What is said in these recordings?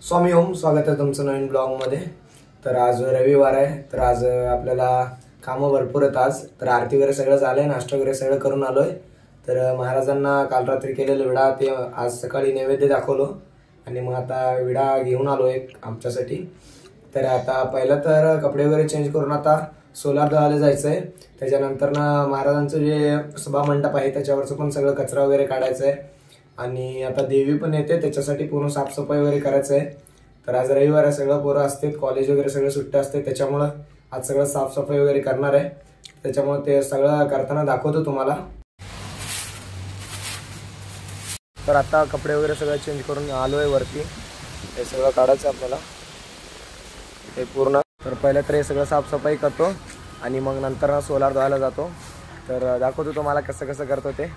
स्वामी ओम, स्वागत आहे तुमचं नवीन ब्लॉगमध्ये। तर आज रविवार आहे, तर आज आपल्याला कामं भरपूर आहेत आज। तर आरती वगैरे सगळं झालंय, नाश्ता वगैरे सगळं करून आलोय। तर महाराजांना काल रात्री केलेलं विडा ते आज सकाळी नैवेद्य दाखवलो आणि मग आता विडा घेऊन आलो एक आमच्यासाठी। तर आता पहिलं तर कपडे वगैरे चेंज करून आता सोलार दळायला जायचंय। त्याच्यानंतर ना महाराजांचं जे सभा मंडप आहे त्याच्यावरचं पण सगळं कचरा वगैरे काढायचा आहे आणि आता देवी पण येते, त्याच्यासाठी पूर्ण साफसफाई वगैरे करायचं आहे। तर आज रविवार आहे, सगळं पोरं असतात, कॉलेज वगैरे सगळं सुट्ट्या असते, त्याच्यामुळे आज सगळं साफसफाई वगैरे करणार आहे। त्याच्यामुळे ते सगळं करताना दाखवतो तुम्हाला। तर आता कपडे वगैरे सगळं चेंज करून आलोय वरती, हे सगळं काढायचं आपल्याला हे पूर्ण। तर पहिलं तर हे सगळं साफसफाई करतो आणि मग नंतर सोलार धुवायला जातो। तर दाखवतो तुम्हाला कसं कसं करतो ते।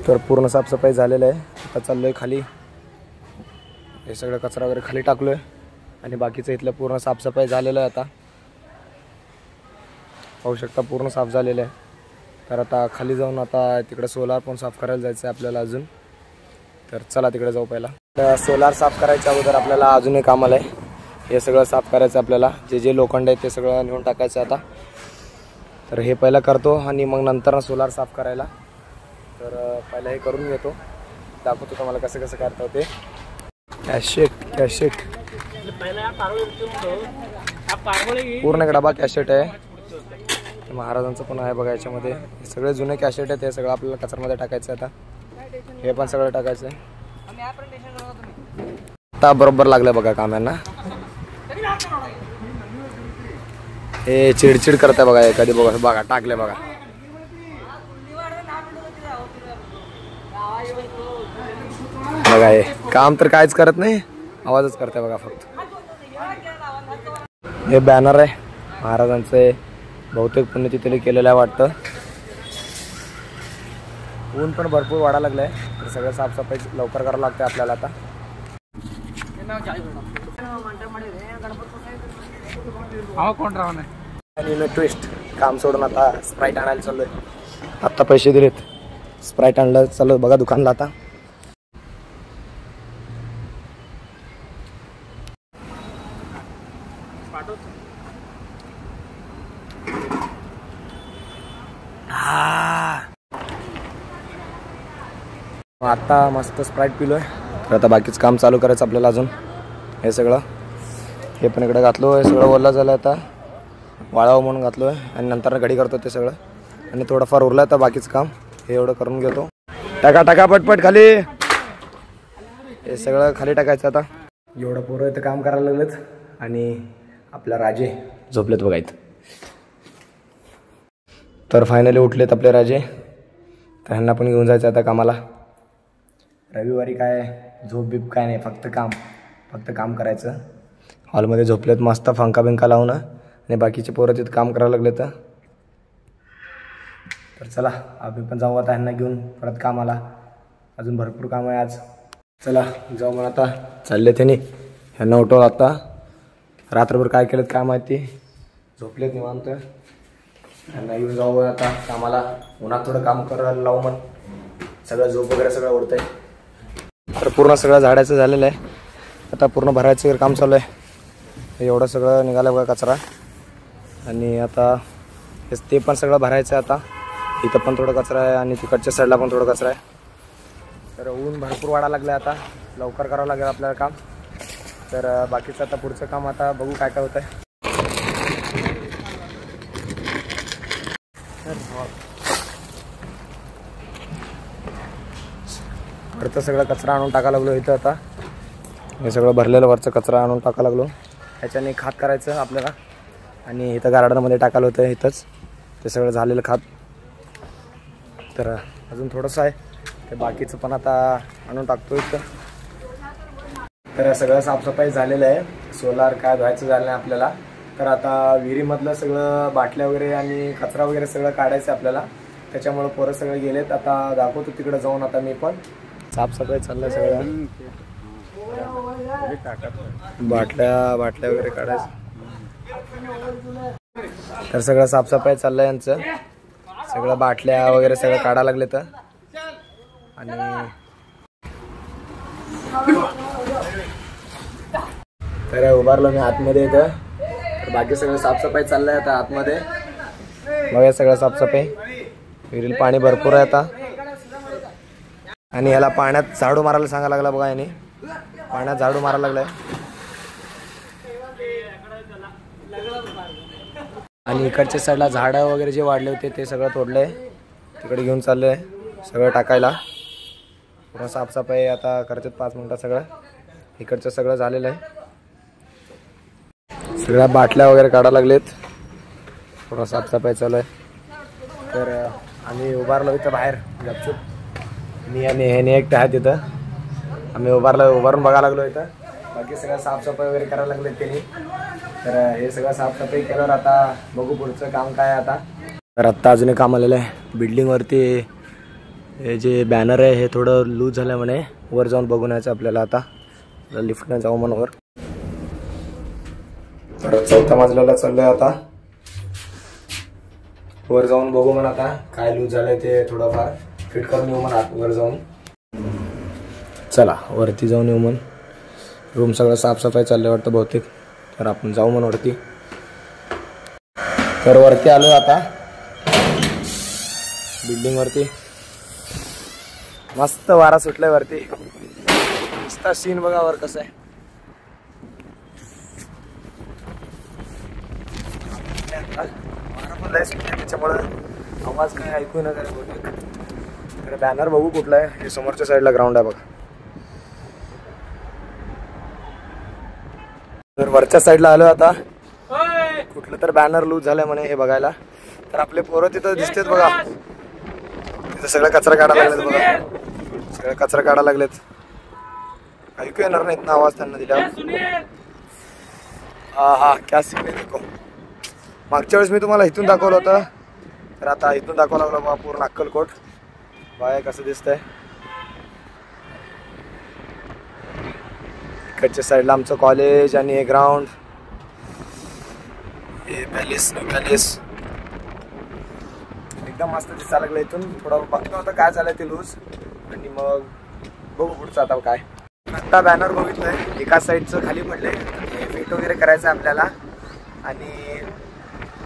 तर पूर्ण साफसफाई झालेलं आहे, आता चाललोय खाली, हे सगळं कचरा वगैरे खाली टाकलोय आणि बाकीचं इथलं पूर्ण साफसफाई झालेलं आहे। आता पाहू शकता पूर्ण साफ झालेलं आहे। तर आता खाली जाऊन आता तिकडे सोलार पण साफ करायला जायचं आहे आपल्याला अजून। तर चला तिकडे जाऊ। पहिला तर सोलार साफ करायच्या अगोदर आपल्याला अजून एक काम आलंय, हे सगळं साफ करायचं आपल्याला। जे जे लोखंड आहे ते सगळं नेऊन टाकायचं आता। तर हे पहिला करतो आणि मग नंतर सोलार साफ करायला। तर पहिला हे करून घेतो, दाखवतो तुम्हाला कसं कसं करता ते। कॅशेट पूर्ण डबा कॅशेट आहे, महाराजांचं पण आहे बघा याच्यामध्ये। हे सगळे जुने कॅशेट आहेत, हे सगळं आपल्याला कचऱ्यामध्ये टाकायचं आता। हे पण सगळं टाकायचं आहे। आता बरोबर लागलं बघा कामांना, हे चिडचिड करताय बघा एखादी, बघा बघा टाकले बघा। बघा हे काम तर काहीच करत नाही, आवाजच करताय बघा फक्त। हे बॅनर आहे महाराजांचं, बहुतेक पुण्यतिथीला केलेलं आहे वाटतं। ऊन पण भरपूर वाढायला लागलंय, तर सगळं साफसफाई लवकर करावं लागतं आपल्याला आता। आणि ट्विस्ट काम सोडून आता स्प्राईट आणायला चाललोय। आता पैसे दिलेत, स्प्राईट आणलं चालू बघा दुकानला आता। आता मस्त स्प्राईट पिलोय, तर आता बाकीचं काम चालू करायचं आपल्याला अजून। हे सगळं हे पण इकडे घातलो, हे सगळं ओला झालं आता, वाळावं म्हणून घातलोय आणि नंतर घडी करतो ते सगळं। आणि थोडंफार उरलं तर बाकीचं काम हे एवढं करून घेतो। टाका टाका पटपट खाली, हे सगळं खाली टाकायचं आता। एवढं पोरं इथं काम करायला लागलेत आणि आपला राजे झोपलेत बघा इथं। तर फायनली उठलेत आपले राजे, तर ह्यांना पण घेऊन जायचं आता कामाला। रविवारी काय झोप बीप काय नाही, फक्त काम करायचं। हॉलमध्ये झोपलेत मस्त पंखा बिंका लावून आणि बाकीचे पोरं तिथं काम करायला लागले। तर चला आम्ही पण जाऊ आता ह्यांना घेऊन परत कामाला, अजून भरपूर काम आहे आज। चला जाऊ मग आता, चालले त्यांनी ह्यांना उठवलं आता। रात्रभर काय केलं काय माहिती, झोपलेत निवांत। ह्यांना घेऊन जाऊ आता कामाला, उन्हात थोडं काम करायला लावू मग, सगळं झोप वगैरे सगळं उडतंय। तर पूर्ण सगळं झाडायचं झालेलं आहे, आता पूर्ण भरायचं काम चालू आहे। एवढं सगळं निघालं बघा कचरा आणि आता ते पण सगळं भरायचं आहे आता। इथं पण थोडं कचरा आहे आणि तिकडच्या साईडला पण थोडं कचरा आहे। तर ऊन भरपूर वाढायला लागलं, आता लवकर करावं लागेल आपल्याला काम। तर बाकीचं आता पुढचं काम आता बघू काय काय होतं आहे। वरचं सगळं कचरा आणून टाकायला लागलो इथं आता। हे सगळं भरलेलं वरचं कचरा आणून टाकायला लागलो, ह्याच्याने खात करायचं आपल्याला आणि इथं गार्डनमध्ये टाकायला होतं इथंच ते सगळं झालेलं खात। तर अजून थोडंसं आहे, ते बाकीचं पण आता आणून टाकतो इथं। तर सगळं साफसफाई झालेलं आहे, सोलार काय धुवायचं झालं नाही आपल्याला। तर आता विहिरीमधलं सगळं बाटल्या वगैरे आणि कचरा वगैरे सगळं काढायचं आपल्याला, त्याच्यामुळे पोरं सगळे गेलेत। आता दाखवतो तिकडे जाऊन, आता मी पण साफसफाई चाललंय सगळं, बाटल्या वगैरे काढायचं। तर सगळं साफसफाई चाललंय यांचं, सगळं बाटल्या वगैरे सगळं काढायला लागले तर आणि तर उभारलो मी आतमध्ये इथं. तर बाकी सगळं साफसफाई चाललंय आता आतमध्ये. बघा सगळं साफसफाई. विहिरीला पाणी भरपूर आहे आता. आणि याला पाण्यात झाडू मारायला सांगायला लागला बघा याने. पाण्यात झाडू मारायला लागलाय. आणि इकडच्या साईडला झाडं वगैरे जे वाढले होते ते सगळं तोडलंय. तिकडे घेऊन चाललंय सगळं टाकायला. पूर्ण साफसफाई आता करतात 5 मिनिटात. सगळं इकडचं सगळं झालेलं आहे. सगळ्या बाटल्या वगैरे काढायला लागलेत. थोडा साफसफाई चालू आहे. तर आम्ही उभारलो इथं बाहेर गपचूप. मी आणि हे एकटं आहे तिथं. आम्ही उभारून बघायला लागलो इथं. बाकी सगळं साफसफाई वगैरे करायला लागले त्यांनी. तर हे सगळं साफसफाई केल्यावर आता बघू पुढचं काम काय आता. तर आत्ता अजून एक काम आलेलं आहे. बिल्डिंगवरती हे जे बॅनर आहे हे थोडं लूज झालं म्हणे. वर जाऊन बघून यायचं आपल्याला आता. लिफ्टने जाऊ म्हणून वर. तर 4थ्या मजल्याला चाललोय आता. वर जाऊन बघू म्हणून आता काय लूज झालंय ते थोडंफार फिट करून येऊ म्हणून वर जाऊन. चला वरती जाऊन येऊ म्हणून. रूम सगळं साफसफाई चाललंय वाटतं बहुतेक. तर आपण जाऊ म्हणून वरती. तर वरती आलोय आता बिल्डिंग वरती. मस्त वारा सुटलाय वरती. मस्त सीन बघा वर कसं आहे. वारा पण लय सुटलाय त्याच्यामुळे आवाज काय ऐकू न झाला बहुतेक. तर बॅनर बघू कुठला आहे. हे समोरच्या साईडला ग्राउंड आहे बघा. तर वरच्या साईडला आलो आता. कुठलं तर बॅनर लूज झालंय म्हणे हे बघायला. तर आपले पोरं तिथं दिसतेत बघा. तिथं सगळं कचरा काढायला लागलेत बघा. सगळं कचरा काढायला लागलेत. ऐकू येणार नाहीत ना आवाज त्यांना दिला. हा क्या सीन आहे देखो. मागच्या वेळेस मी तुम्हाला इथून दाखवलं होतं. तर आता इथून दाखवायला लागलं बघा पूर्ण अक्कलकोट. बघा कसं दिसतंय. इकडच्या साईडला आमचं कॉलेज आणि हे ग्राउंड. हे पॅलेस एकदम मस्त दिसायला लागलं. इथून थोडं बघतो होतं काय झालंय ते लूज. आणि मग बघू पुढचं आता काय. आता बॅनर बघितलंय एका साईडचं खाली पडलंय. ते फिट वगैरे करायचं आपल्याला. आणि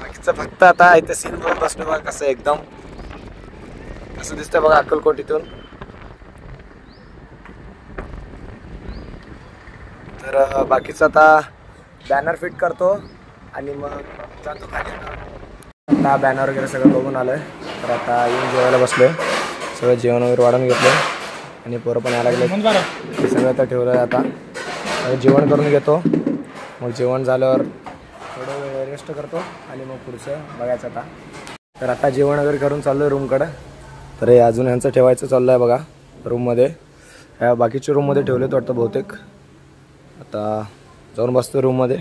बाकीचं फक्त आता इथं सीन बघत बसलो बघा कसं एकदम कसं दिसतंय बघा अक्कलकोट इथून. तर बाकीचं आता बॅनर फिट करतो आणि मग जातो खाली. आता बॅनर वगैरे सगळं बघून आलोय. तर आता येऊन जेवायला बसलोय. सगळं जेवण वगैरे वाढून घेतलं. आणि पोरं पण यायला लागले. हे सगळं आता ठेवलं आहे. आता जेवण करून घेतो. मग जेवण झाल्यावर थोडं वेळ रेस्ट करतो आणि मग पुढचं बघायचं आता. तर आता जेवण वगैरे करून चाललो आहे रूमकडं. तर हे अजून ह्यांचं ठेवायचं चाललं आहे बघा रूममध्ये. ह्या बाकीच्या रूममध्ये ठेवलेत वाटतं बहुतेक. आता जाऊन बसतो रूममध्ये.